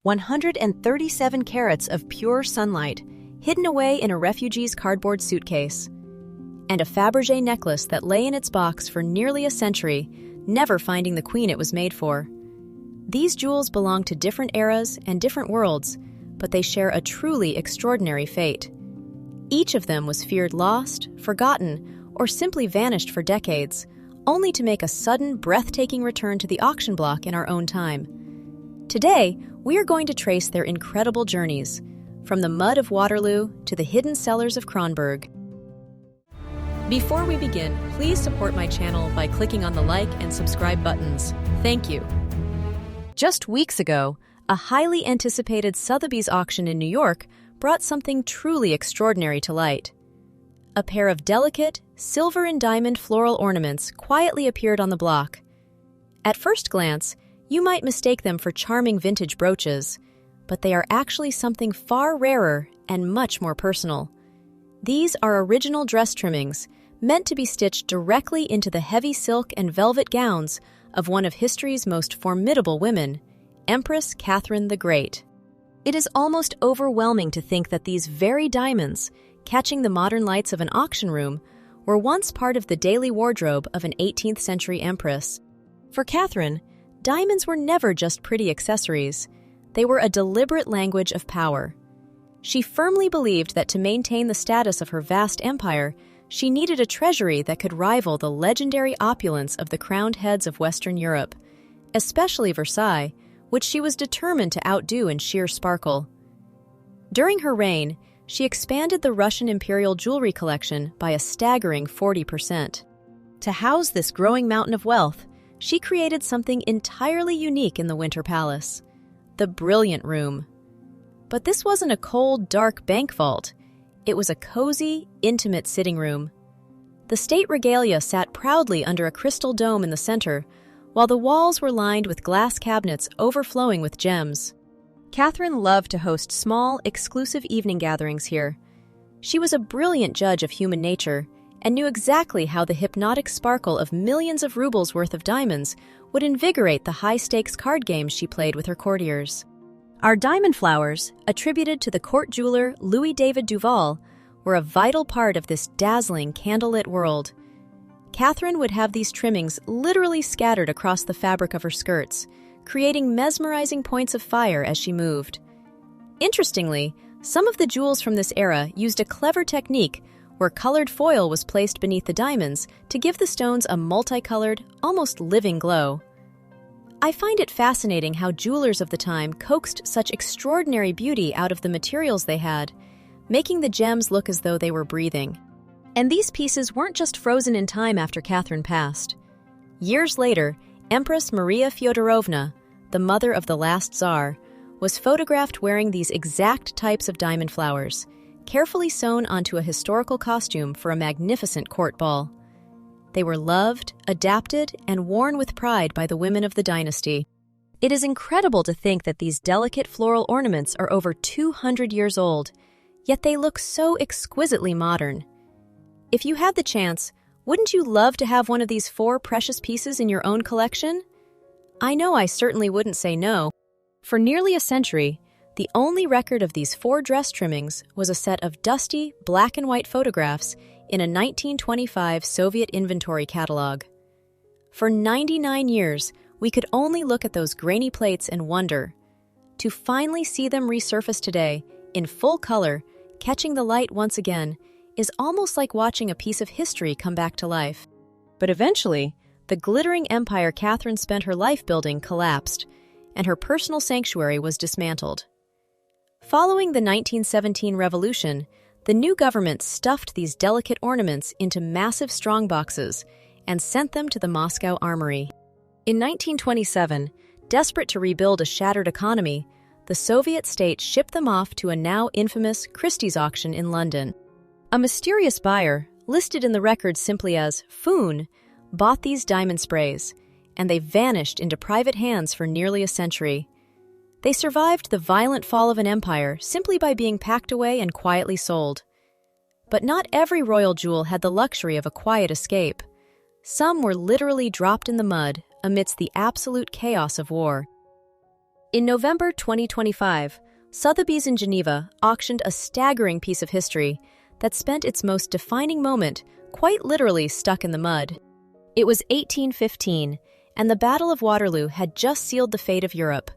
137 carats of pure sunlight hidden away in a refugee's cardboard suitcase, and a Fabergé necklace that lay in its box for nearly a century, never finding the queen it was made for. These jewels belong to different eras and different worlds, but they share a truly extraordinary fate. Each of them was feared lost, forgotten, or simply vanished for decades, only to make a sudden, breathtaking return to the auction block in our own time. Today, we are going to trace their incredible journeys, from the mud of Waterloo to the hidden cellars of Kronberg. Before we begin, please support my channel by clicking on the like and subscribe buttons. Thank you. Just weeks ago, a highly anticipated Sotheby's auction in New York brought something truly extraordinary to light. A pair of delicate, silver and diamond floral ornaments quietly appeared on the block. At first glance, you might mistake them for charming vintage brooches, but they are actually something far rarer and much more personal. These are original dress trimmings, meant to be stitched directly into the heavy silk and velvet gowns of one of history's most formidable women, Empress Catherine the Great. It is almost overwhelming to think that these very diamonds, catching the modern lights of an auction room, were once part of the daily wardrobe of an 18th century empress. For Catherine, diamonds were never just pretty accessories. They were a deliberate language of power. She firmly believed that to maintain the status of her vast empire, she needed a treasury that could rival the legendary opulence of the crowned heads of Western Europe, especially Versailles, which she was determined to outdo in sheer sparkle. During her reign, she expanded the Russian Imperial jewelry collection by a staggering 40%. To house this growing mountain of wealth, she created something entirely unique in the Winter Palace, the Brilliant Room. But this wasn't a cold, dark bank vault. It was a cozy, intimate sitting room. The state regalia sat proudly under a crystal dome in the center, while the walls were lined with glass cabinets overflowing with gems. Catherine loved to host small, exclusive evening gatherings here. She was a brilliant judge of human nature and knew exactly how the hypnotic sparkle of millions of rubles worth of diamonds would invigorate the high-stakes card games she played with her courtiers. Our diamond flowers, attributed to the court jeweler Louis David Duval, were a vital part of this dazzling, candlelit world. Catherine would have these trimmings literally scattered across the fabric of her skirts, creating mesmerizing points of fire as she moved. Interestingly, some of the jewels from this era used a clever technique where colored foil was placed beneath the diamonds to give the stones a multicolored, almost living glow. I find it fascinating how jewelers of the time coaxed such extraordinary beauty out of the materials they had, making the gems look as though they were breathing. And these pieces weren't just frozen in time after Catherine passed. Years later, Empress Maria Fyodorovna, the mother of the last Tsar, was photographed wearing these exact types of diamond flowers, carefully sewn onto a historical costume for a magnificent court ball. They were loved, adapted, and worn with pride by the women of the dynasty. It is incredible to think that these delicate floral ornaments are over 200 years old, yet they look so exquisitely modern. If you had the chance, wouldn't you love to have one of these 4 precious pieces in your own collection? I know I certainly wouldn't say no. For nearly a century, the only record of these 4 dress trimmings was a set of dusty, black and white photographs in a 1925 Soviet inventory catalog. For 99 years, we could only look at those grainy plates and wonder. To finally see them resurface today, in full color, catching the light once again, is almost like watching a piece of history come back to life. But eventually, the glittering empire Catherine spent her life building collapsed, and her personal sanctuary was dismantled. Following the 1917 revolution, the new government stuffed these delicate ornaments into massive strongboxes and sent them to the Moscow Armory. In 1927, desperate to rebuild a shattered economy, the Soviet state shipped them off to a now infamous Christie's auction in London. A mysterious buyer, listed in the records simply as Foon, bought these diamond sprays, and they vanished into private hands for nearly a century. They survived the violent fall of an empire simply by being packed away and quietly sold. But not every royal jewel had the luxury of a quiet escape. Some were literally dropped in the mud amidst the absolute chaos of war. In November 2025, Sotheby's in Geneva auctioned a staggering piece of history that spent its most defining moment quite literally stuck in the mud. It was 1815, and the Battle of Waterloo had just sealed the fate of Europe.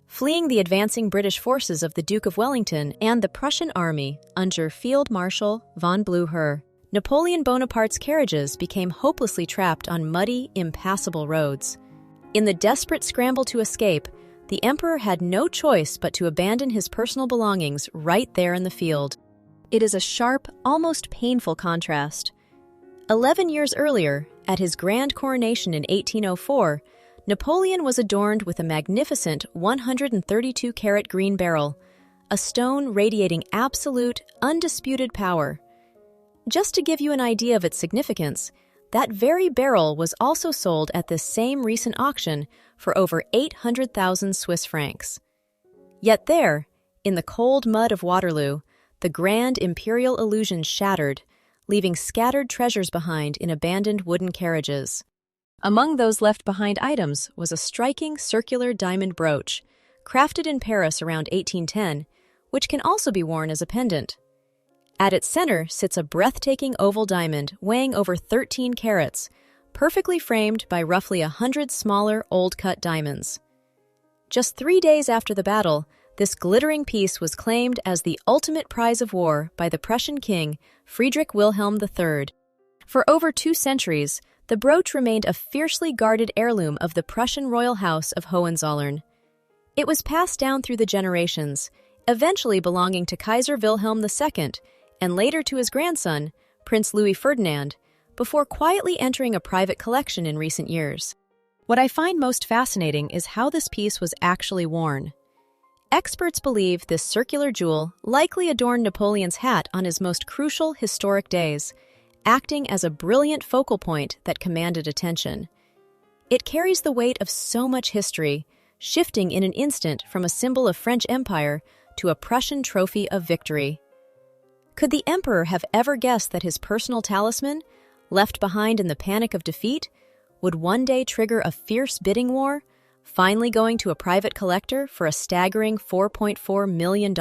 Fleeing the advancing British forces of the Duke of Wellington and the Prussian army under Field Marshal von Blücher, Napoleon Bonaparte's carriages became hopelessly trapped on muddy, impassable roads. In the desperate scramble to escape, the emperor had no choice but to abandon his personal belongings right there in the field. It is a sharp, almost painful contrast. 11 years earlier, at his grand coronation in 1804, Napoleon was adorned with a magnificent 132-carat green beryl, a stone radiating absolute, undisputed power. Just to give you an idea of its significance, that very beryl was also sold at this same recent auction for over 800,000 Swiss francs. Yet there, in the cold mud of Waterloo, the grand imperial illusion shattered, leaving scattered treasures behind in abandoned wooden carriages. Among those left behind items was a striking circular diamond brooch, crafted in Paris around 1810, which can also be worn as a pendant. At its center sits a breathtaking oval diamond weighing over 13 carats, perfectly framed by roughly 100 smaller, old-cut diamonds. Just 3 days after the battle, this glittering piece was claimed as the ultimate prize of war by the Prussian king, Friedrich Wilhelm III. For over 2 centuries, the brooch remained a fiercely guarded heirloom of the Prussian royal house of Hohenzollern. It was passed down through the generations, eventually belonging to Kaiser Wilhelm II, and later to his grandson, Prince Louis Ferdinand, before quietly entering a private collection in recent years. What I find most fascinating is how this piece was actually worn. Experts believe this circular jewel likely adorned Napoleon's hat on his most crucial historic days, acting as a brilliant focal point that commanded attention. It carries the weight of so much history, shifting in an instant from a symbol of French Empire to a Prussian trophy of victory. Could the emperor have ever guessed that his personal talisman, left behind in the panic of defeat, would one day trigger a fierce bidding war, finally going to a private collector for a staggering $4.4 million?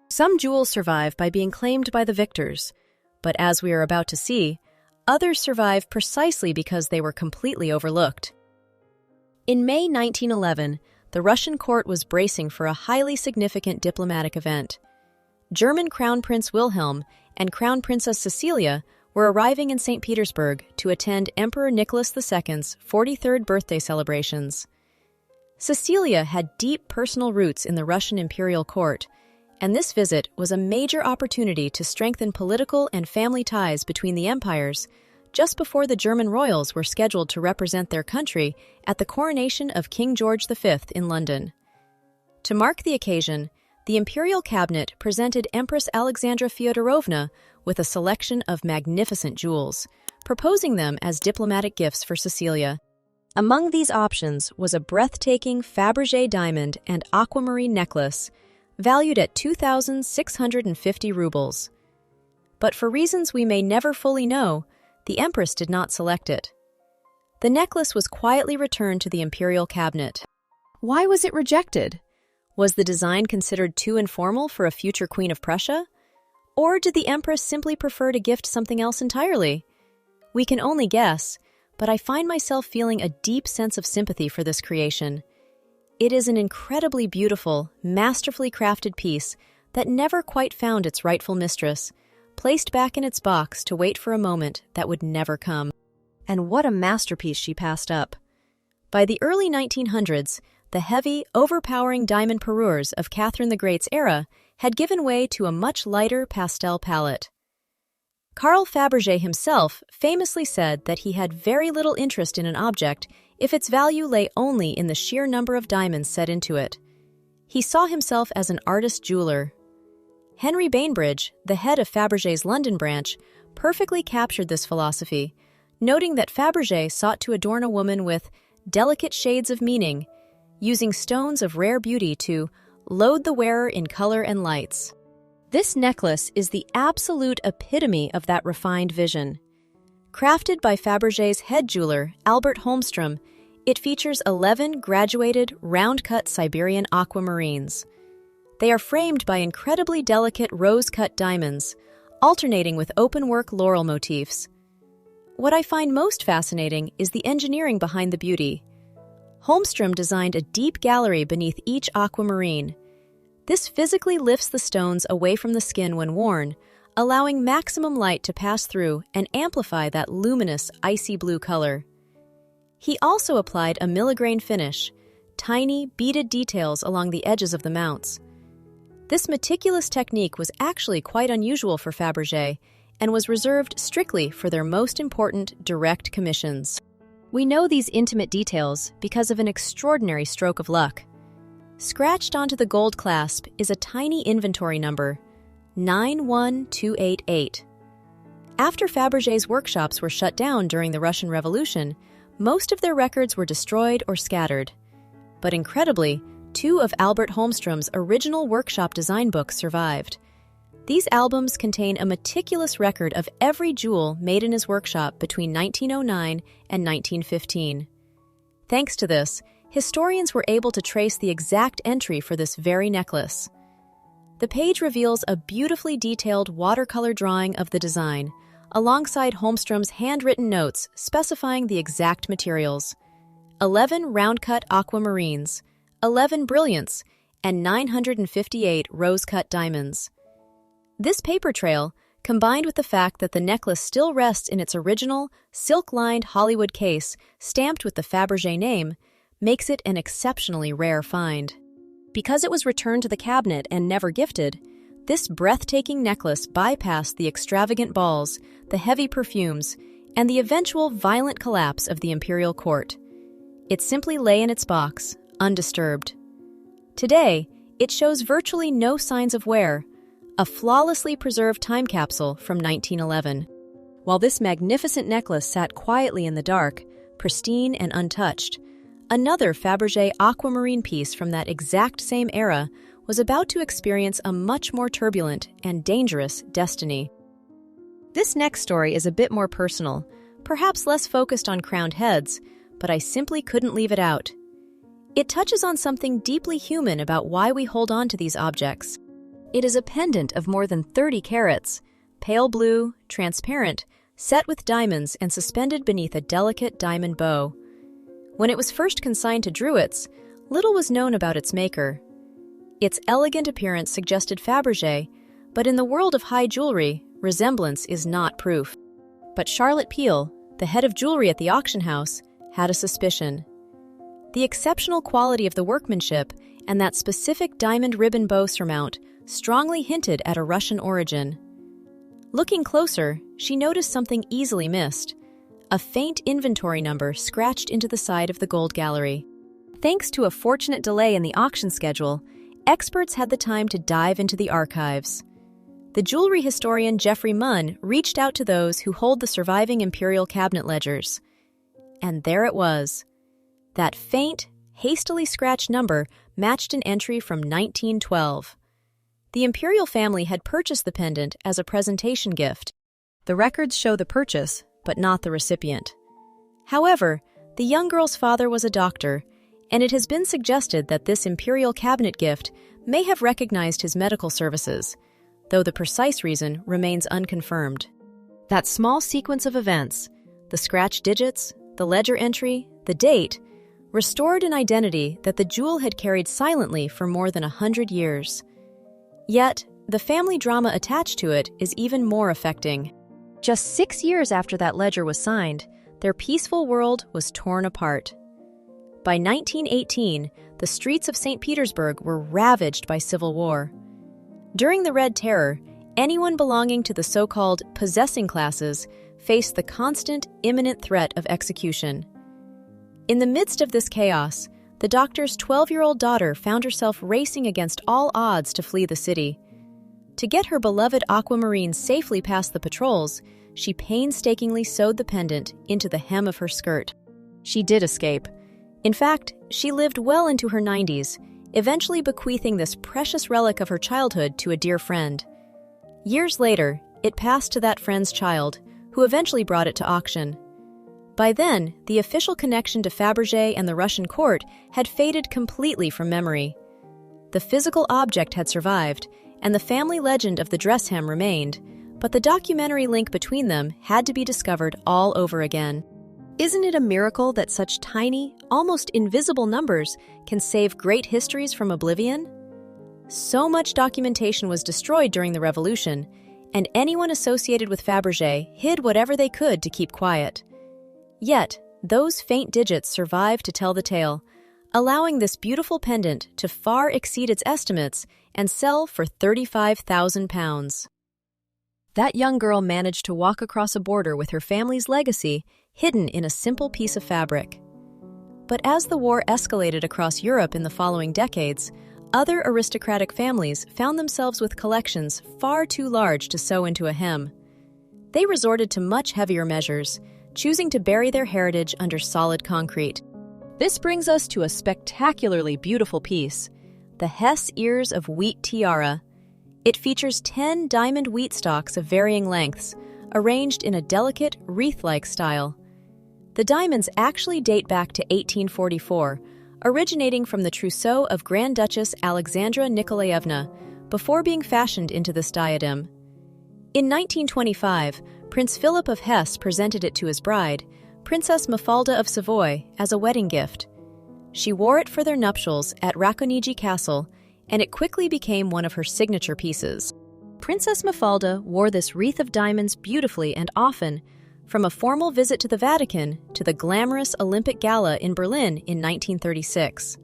Some jewels survive by being claimed by the victors, but as we are about to see, others survive precisely because they were completely overlooked. In May 1911, the Russian court was bracing for a highly significant diplomatic event. German Crown Prince Wilhelm and Crown Princess Cecilia were arriving in St. Petersburg to attend Emperor Nicholas II's 43rd birthday celebrations. Cecilia had deep personal roots in the Russian imperial court, and this visit was a major opportunity to strengthen political and family ties between the empires just before the German royals were scheduled to represent their country at the coronation of King George V in London. To mark the occasion, the imperial cabinet presented Empress Alexandra Fyodorovna with a selection of magnificent jewels, proposing them as diplomatic gifts for Cecilia. Among these options was a breathtaking Fabergé diamond and aquamarine necklace, valued at 2,650 rubles. But for reasons we may never fully know, the empress did not select it. The necklace was quietly returned to the imperial cabinet. Why was it rejected? Was the design considered too informal for a future Queen of Prussia? Or did the empress simply prefer to gift something else entirely? We can only guess, but I find myself feeling a deep sense of sympathy for this creation. It is an incredibly beautiful, masterfully crafted piece that never quite found its rightful mistress, placed back in its box to wait for a moment that would never come. And what a masterpiece she passed up. By the early 1900s, the heavy, overpowering diamond parures of Catherine the Great's era had given way to a much lighter pastel palette. Carl Fabergé himself famously said that he had very little interest in an object if its value lay only in the sheer number of diamonds set into it. He saw himself as an artist jeweler. Henry Bainbridge, the head of Fabergé's London branch, perfectly captured this philosophy, noting that Fabergé sought to adorn a woman with delicate shades of meaning, using stones of rare beauty to load the wearer in color and lights. This necklace is the absolute epitome of that refined vision. Crafted by Fabergé's head jeweler, Albert Holmstrom, It features 11 graduated, round-cut Siberian aquamarines. They are framed by incredibly delicate rose-cut diamonds, alternating with open-work laurel motifs. What I find most fascinating is the engineering behind the beauty. Holmstrom designed a deep gallery beneath each aquamarine. This physically lifts the stones away from the skin when worn, allowing maximum light to pass through and amplify that luminous, icy blue color. He also applied a milligrain finish, tiny, beaded details along the edges of the mounts. This meticulous technique was actually quite unusual for Fabergé and was reserved strictly for their most important direct commissions. We know these intimate details because of an extraordinary stroke of luck. Scratched onto the gold clasp is a tiny inventory number, 91288. After Fabergé's workshops were shut down during the Russian Revolution, most of their records were destroyed or scattered. But incredibly, 2 of Albert Holmstrom's original workshop design books survived. These albums contain a meticulous record of every jewel made in his workshop between 1909 and 1915. Thanks to this, historians were able to trace the exact entry for this very necklace. The page reveals a beautifully detailed watercolor drawing of the design, alongside Holmstrom's handwritten notes specifying the exact materials: 11 round-cut aquamarines, 11 brilliants, and 958 rose-cut diamonds. This paper trail, combined with the fact that the necklace still rests in its original, silk-lined Hollywood case stamped with the Fabergé name, makes it an exceptionally rare find. Because it was returned to the cabinet and never gifted, this breathtaking necklace bypassed the extravagant balls, the heavy perfumes, and the eventual violent collapse of the Imperial court. It simply lay in its box, undisturbed. Today, it shows virtually no signs of wear, a flawlessly preserved time capsule from 1911. While this magnificent necklace sat quietly in the dark, pristine and untouched, another Fabergé aquamarine piece from that exact same era was about to experience a much more turbulent and dangerous destiny. This next story is a bit more personal, perhaps less focused on crowned heads, but I simply couldn't leave it out. It touches on something deeply human about why we hold on to these objects. It is a pendant of more than 30 carats, pale blue, transparent, set with diamonds and suspended beneath a delicate diamond bow. When it was first consigned to Druitt's, little was known about its maker. Its elegant appearance suggested Fabergé, but in the world of high jewelry, resemblance is not proof. But Charlotte Peel, the head of jewelry at the auction house, had a suspicion. The exceptional quality of the workmanship and that specific diamond ribbon bow surmount strongly hinted at a Russian origin. Looking closer, she noticed something easily missed: a faint inventory number scratched into the side of the gold gallery. Thanks to a fortunate delay in the auction schedule, experts had the time to dive into the archives. The jewelry historian Geoffrey Munn reached out to those who hold the surviving Imperial cabinet ledgers. And there it was. That faint, hastily scratched number matched an entry from 1912. The Imperial family had purchased the pendant as a presentation gift. The records show the purchase, but not the recipient. However, the young girl's father was a doctor, and it has been suggested that this Imperial cabinet gift may have recognized his medical services, though the precise reason remains unconfirmed. That small sequence of events, the scratched digits, the ledger entry, the date, restored an identity that the jewel had carried silently for more than 100 years. Yet, the family drama attached to it is even more affecting. Just 6 years after that ledger was signed, their peaceful world was torn apart. By 1918, the streets of St. Petersburg were ravaged by civil war. During the Red Terror, anyone belonging to the so-called possessing classes faced the constant, imminent threat of execution. In the midst of this chaos, the doctor's 12-year-old daughter found herself racing against all odds to flee the city. To get her beloved aquamarine safely past the patrols, she painstakingly sewed the pendant into the hem of her skirt. She did escape. In fact, she lived well into her 90s, eventually bequeathing this precious relic of her childhood to a dear friend. Years later, it passed to that friend's child, who eventually brought it to auction. By then, the official connection to Fabergé and the Russian court had faded completely from memory. The physical object had survived, and the family legend of the dress hem remained, but the documentary link between them had to be discovered all over again. Isn't it a miracle that such tiny, almost invisible numbers can save great histories from oblivion? So much documentation was destroyed during the Revolution, and anyone associated with Fabergé hid whatever they could to keep quiet. Yet, those faint digits survived to tell the tale, allowing this beautiful pendant to far exceed its estimates and sell for £35,000. That young girl managed to walk across a border with her family's legacy hidden in a simple piece of fabric. But as the war escalated across Europe in the following decades, other aristocratic families found themselves with collections far too large to sew into a hem. They resorted to much heavier measures, choosing to bury their heritage under solid concrete. This brings us to a spectacularly beautiful piece, the Hess Ears of Wheat Tiara. It features 10 diamond wheat stalks of varying lengths, arranged in a delicate, wreath-like style. The diamonds actually date back to 1844, originating from the trousseau of Grand Duchess Alexandra Nikolaevna, before being fashioned into this diadem. In 1925, Prince Philip of Hesse presented it to his bride, Princess Mafalda of Savoy, as a wedding gift. She wore it for their nuptials at Racconigi Castle, and it quickly became one of her signature pieces. Princess Mafalda wore this wreath of diamonds beautifully and often, from a formal visit to the Vatican to the glamorous Olympic Gala in Berlin in 1936.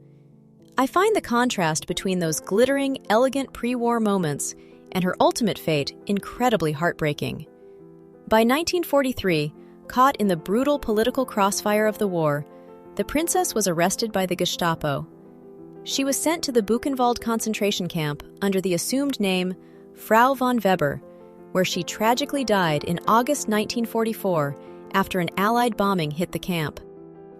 I find the contrast between those glittering, elegant pre-war moments and her ultimate fate incredibly heartbreaking. By 1943, caught in the brutal political crossfire of the war, the princess was arrested by the Gestapo. She was sent to the Buchenwald concentration camp under the assumed name Frau von Weber, where she tragically died in August 1944 after an Allied bombing hit the camp.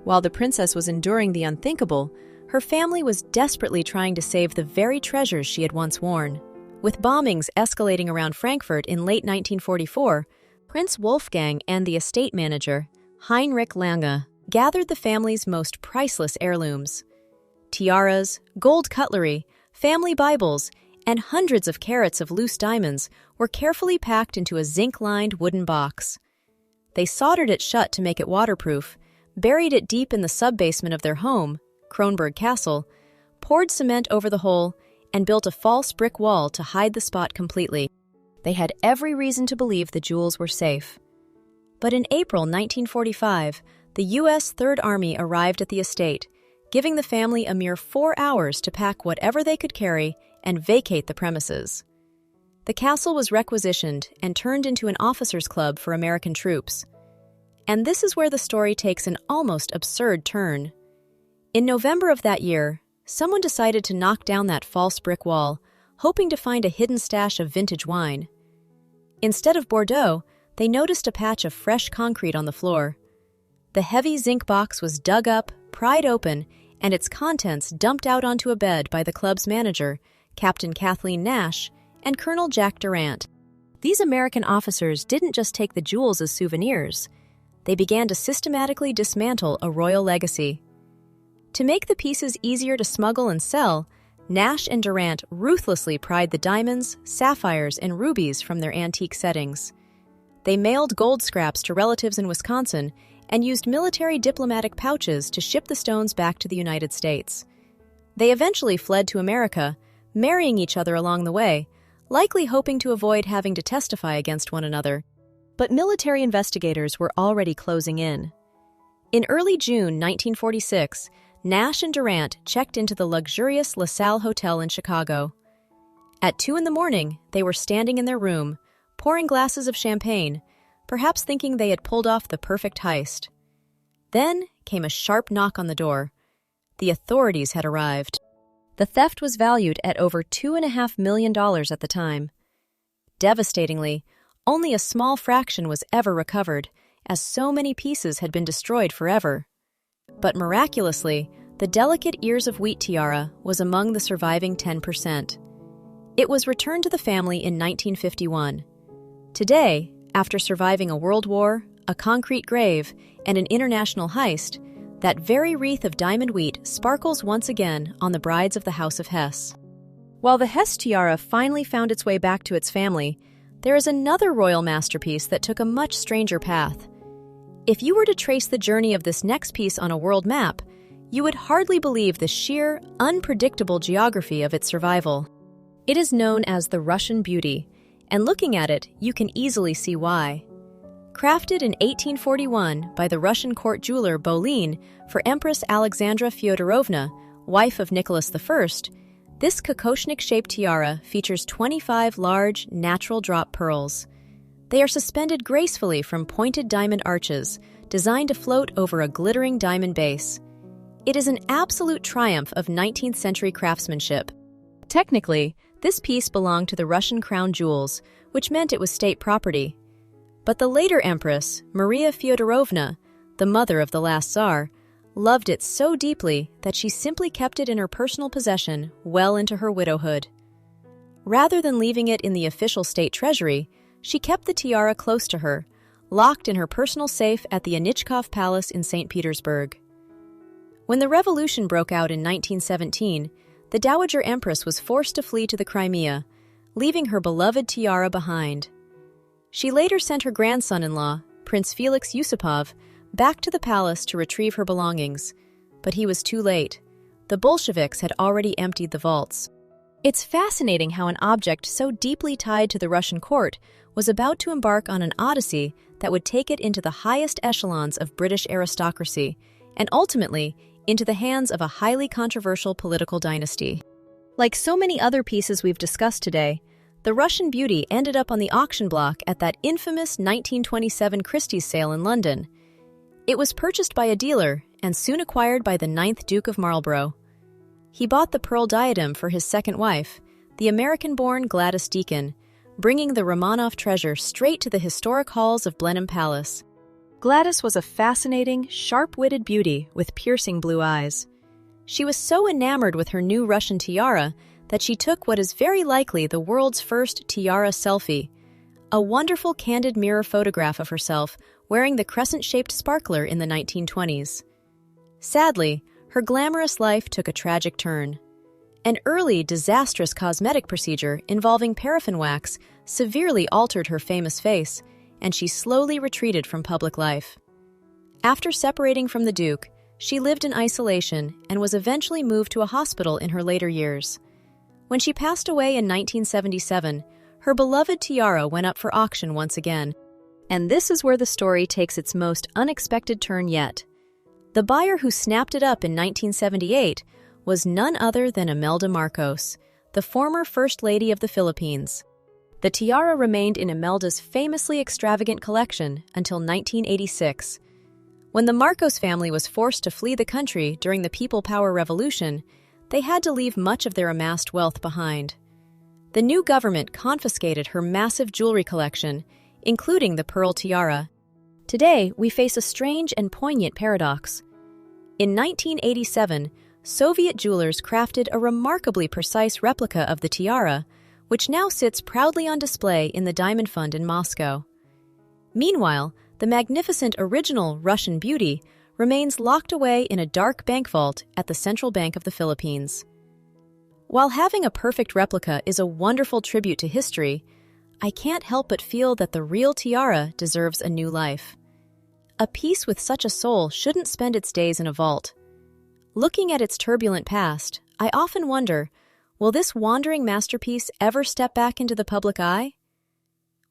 While the princess was enduring the unthinkable, her family was desperately trying to save the very treasures she had once worn. With bombings escalating around Frankfurt in late 1944, Prince Wolfgang and the estate manager, Heinrich Lange, gathered the family's most priceless heirlooms. Tiaras, gold cutlery, family Bibles, and hundreds of carats of loose diamonds were carefully packed into a zinc-lined wooden box. They soldered it shut to make it waterproof, buried it deep in the sub-basement of their home, Kronberg Castle, poured cement over the hole, and built a false brick wall to hide the spot completely. They had every reason to believe the jewels were safe. But in April 1945, the U.S. Third Army arrived at the estate, giving the family a mere 4 hours to pack whatever they could carry and vacate the premises. The castle was requisitioned and turned into an officers' club for American troops. And this is where the story takes an almost absurd turn. In November of that year, someone decided to knock down that false brick wall, hoping to find a hidden stash of vintage wine. Instead of Bordeaux, they noticed a patch of fresh concrete on the floor. The heavy zinc box was dug up, pried open, and its contents dumped out onto a bed by the club's manager, Captain Kathleen Nash, and Colonel Jack Durant. These American officers didn't just take the jewels as souvenirs. They began to systematically dismantle a royal legacy. To make the pieces easier to smuggle and sell, Nash and Durant ruthlessly pried the diamonds, sapphires, and rubies from their antique settings. They mailed gold scraps to relatives in Wisconsin and used military diplomatic pouches to ship the stones back to the United States. They eventually fled to America, marrying each other along the way, likely hoping to avoid having to testify against one another. But military investigators were already closing in. In early June 1946, Nash and Durant checked into the luxurious LaSalle Hotel in Chicago. At 2 a.m, they were standing in their room, pouring glasses of champagne, perhaps thinking they had pulled off the perfect heist. Then came a sharp knock on the door. The authorities had arrived. The theft was valued at over $2.5 million at the time. Devastatingly, only a small fraction was ever recovered, as so many pieces had been destroyed forever. But miraculously, the delicate ears of wheat tiara was among the surviving 10%. It was returned to the family in 1951. Today, after surviving a world war, a concrete grave, and an international heist, that very wreath of diamond wheat sparkles once again on the brides of the House of Hesse. While the Hesse tiara finally found its way back to its family, there is another royal masterpiece that took a much stranger path. If you were to trace the journey of this next piece on a world map, you would hardly believe the sheer, unpredictable geography of its survival. It is known as the Russian Beauty, and looking at it, you can easily see why. Crafted in 1841 by the Russian court jeweler Bolin for Empress Alexandra Fyodorovna, wife of Nicholas I, this kokoshnik-shaped tiara features 25 large, natural drop pearls. They are suspended gracefully from pointed diamond arches, designed to float over a glittering diamond base. It is an absolute triumph of 19th century craftsmanship. Technically, this piece belonged to the Russian crown jewels, which meant it was state property. But the later empress, Maria Fyodorovna, the mother of the last Tsar, loved it so deeply that she simply kept it in her personal possession well into her widowhood. Rather than leaving it in the official state treasury, she kept the tiara close to her, locked in her personal safe at the Anichkov Palace in St. Petersburg. When the revolution broke out in 1917, the Dowager Empress was forced to flee to the Crimea, leaving her beloved tiara behind. She later sent her grandson-in-law, Prince Felix Yusupov, back to the palace to retrieve her belongings, but he was too late. The Bolsheviks had already emptied the vaults. It's fascinating how an object so deeply tied to the Russian court was about to embark on an odyssey that would take it into the highest echelons of British aristocracy, and ultimately into the hands of a highly controversial political dynasty. Like so many other pieces we've discussed today, the Russian Beauty ended up on the auction block at that infamous 1927 Christie's sale in London. It was purchased by a dealer and soon acquired by the 9th Duke of Marlborough. He bought the pearl diadem for his second wife, the American-born Gladys Deakin, bringing the Romanov treasure straight to the historic halls of Blenheim Palace. Gladys was a fascinating, sharp-witted beauty with piercing blue eyes. She was so enamored with her new Russian tiara that she took what is very likely the world's first tiara selfie, a wonderful candid mirror photograph of herself wearing the crescent-shaped sparkler in the 1920s. Sadly, her glamorous life took a tragic turn. An early, disastrous cosmetic procedure involving paraffin wax severely altered her famous face, and she slowly retreated from public life. After separating from the Duke, she lived in isolation and was eventually moved to a hospital in her later years. When she passed away in 1977, her beloved tiara went up for auction once again. And this is where the story takes its most unexpected turn yet. The buyer who snapped it up in 1978 was none other than Imelda Marcos, the former First Lady of the Philippines. The tiara remained in Imelda's famously extravagant collection until 1986. When the Marcos family was forced to flee the country during the People Power Revolution, they had to leave much of their amassed wealth behind. The new government confiscated her massive jewelry collection, including the pearl tiara. Today, we face a strange and poignant paradox. In 1987, Soviet jewelers crafted a remarkably precise replica of the tiara, which now sits proudly on display in the Diamond Fund in Moscow. Meanwhile, the magnificent original Russian Beauty remains locked away in a dark bank vault at the Central Bank of the Philippines. While having a perfect replica is a wonderful tribute to history, I can't help but feel that the real tiara deserves a new life. A piece with such a soul shouldn't spend its days in a vault. Looking at its turbulent past, I often wonder, will this wandering masterpiece ever step back into the public eye?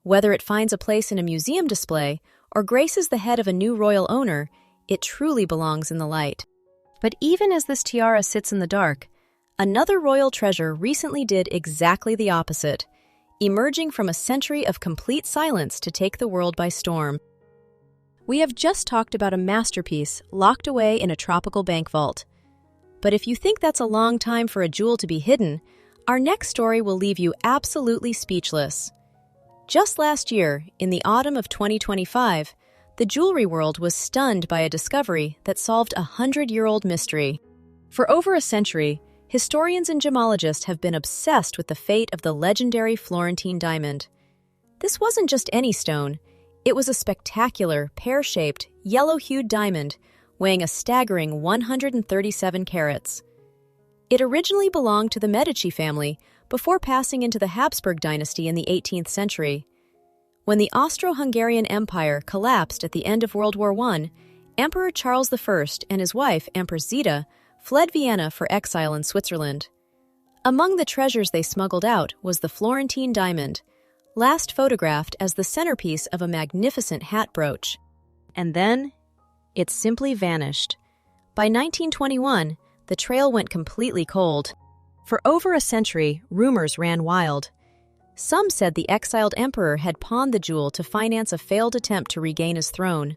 Whether it finds a place in a museum display or graces the head of a new royal owner, it truly belongs in the light. But even as this tiara sits in the dark, another royal treasure recently did exactly the opposite, emerging from a century of complete silence to take the world by storm. We have just talked about a masterpiece locked away in a tropical bank vault. But if you think that's a long time for a jewel to be hidden, our next story will leave you absolutely speechless. Just last year, in the autumn of 2025, the jewelry world was stunned by a discovery that solved a 100-year-old mystery. For over a century, historians and gemologists have been obsessed with the fate of the legendary Florentine diamond. This wasn't just any stone. It was a spectacular, pear-shaped, yellow-hued diamond weighing a staggering 137 carats. It originally belonged to the Medici family before passing into the Habsburg dynasty in the 18th century. When the Austro-Hungarian Empire collapsed at the end of World War I, Emperor Charles I and his wife, Empress Zita, fled Vienna for exile in Switzerland. Among the treasures they smuggled out was the Florentine diamond, last photographed as the centerpiece of a magnificent hat brooch. And then, it simply vanished. By 1921, the trail went completely cold. For over a century, rumors ran wild. Some said the exiled emperor had pawned the jewel to finance a failed attempt to regain his throne.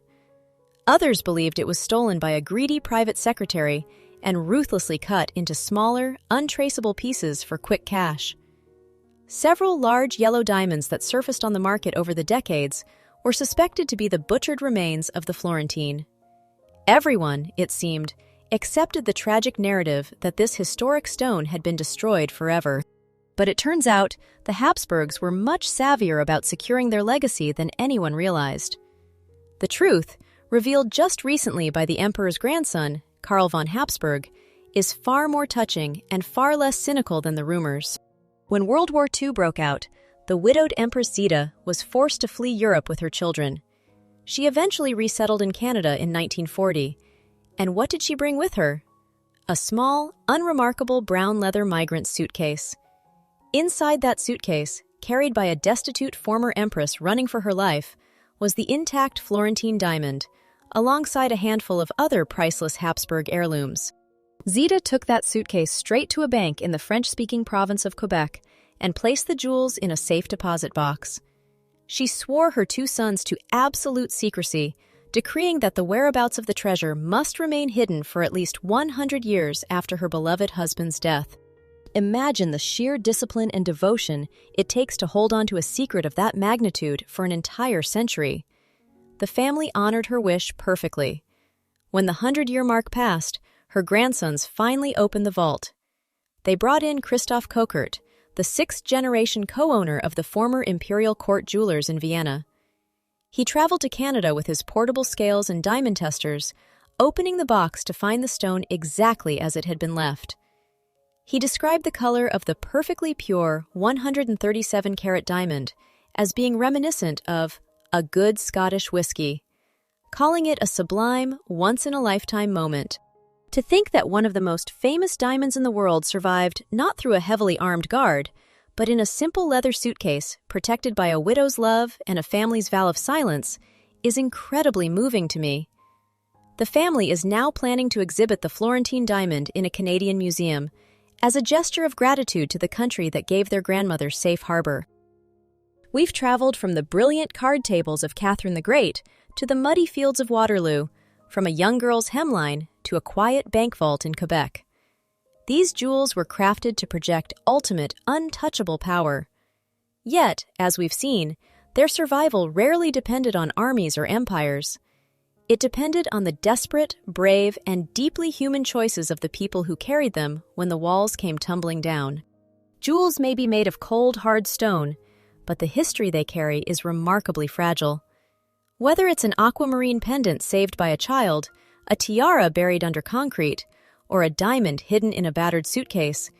Others believed it was stolen by a greedy private secretary and ruthlessly cut into smaller, untraceable pieces for quick cash. Several large yellow diamonds that surfaced on the market over the decades were suspected to be the butchered remains of the Florentine. Everyone, it seemed, accepted the tragic narrative that this historic stone had been destroyed forever. But it turns out the Habsburgs were much savvier about securing their legacy than anyone realized. The truth, revealed just recently by the emperor's grandson, Karl von Habsburg, is far more touching and far less cynical than the rumors. When World War II broke out, the widowed Empress Zita was forced to flee Europe with her children. She eventually resettled in Canada in 1940. And what did she bring with her? A small, unremarkable brown leather migrant suitcase. Inside that suitcase, carried by a destitute former empress running for her life, was the intact Florentine diamond, alongside a handful of other priceless Habsburg heirlooms. Zita took that suitcase straight to a bank in the French-speaking province of Quebec and placed the jewels in a safe deposit box. She swore her two sons to absolute secrecy, decreeing that the whereabouts of the treasure must remain hidden for at least 100 years after her beloved husband's death. Imagine the sheer discipline and devotion it takes to hold on to a secret of that magnitude for an entire century. The family honored her wish perfectly. When the 100-year mark passed, her grandsons finally opened the vault. They brought in Christoph Kokert, the sixth-generation co-owner of the former Imperial court jewelers in Vienna. He traveled to Canada with his portable scales and diamond testers, opening the box to find the stone exactly as it had been left. He described the color of the perfectly pure 137-carat diamond as being reminiscent of a good Scottish whiskey, calling it a sublime, once-in-a-lifetime moment. To think that one of the most famous diamonds in the world survived not through a heavily armed guard, but in a simple leather suitcase protected by a widow's love and a family's vow of silence is incredibly moving to me. The family is now planning to exhibit the Florentine diamond in a Canadian museum as a gesture of gratitude to the country that gave their grandmother safe harbor. We've traveled from the brilliant card tables of Catherine the Great to the muddy fields of Waterloo, from a young girl's hemline to a quiet bank vault in Quebec. These jewels were crafted to project ultimate, untouchable power. Yet, as we've seen, their survival rarely depended on armies or empires. It depended on the desperate, brave, and deeply human choices of the people who carried them when the walls came tumbling down. Jewels may be made of cold, hard stone, but the history they carry is remarkably fragile. Whether it's an aquamarine pendant saved by a child, a tiara buried under concrete, or a diamond hidden in a battered suitcase,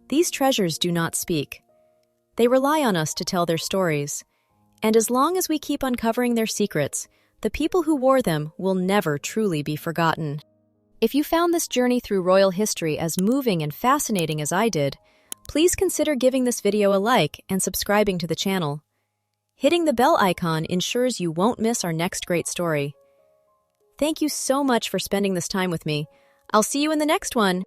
these treasures do not speak. They rely on us to tell their stories. And as long as we keep uncovering their secrets, the people who wore them will never truly be forgotten. If you found this journey through royal history as moving and fascinating as I did, please consider giving this video a like and subscribing to the channel. Hitting the bell icon ensures you won't miss our next great story. Thank you so much for spending this time with me. I'll see you in the next one.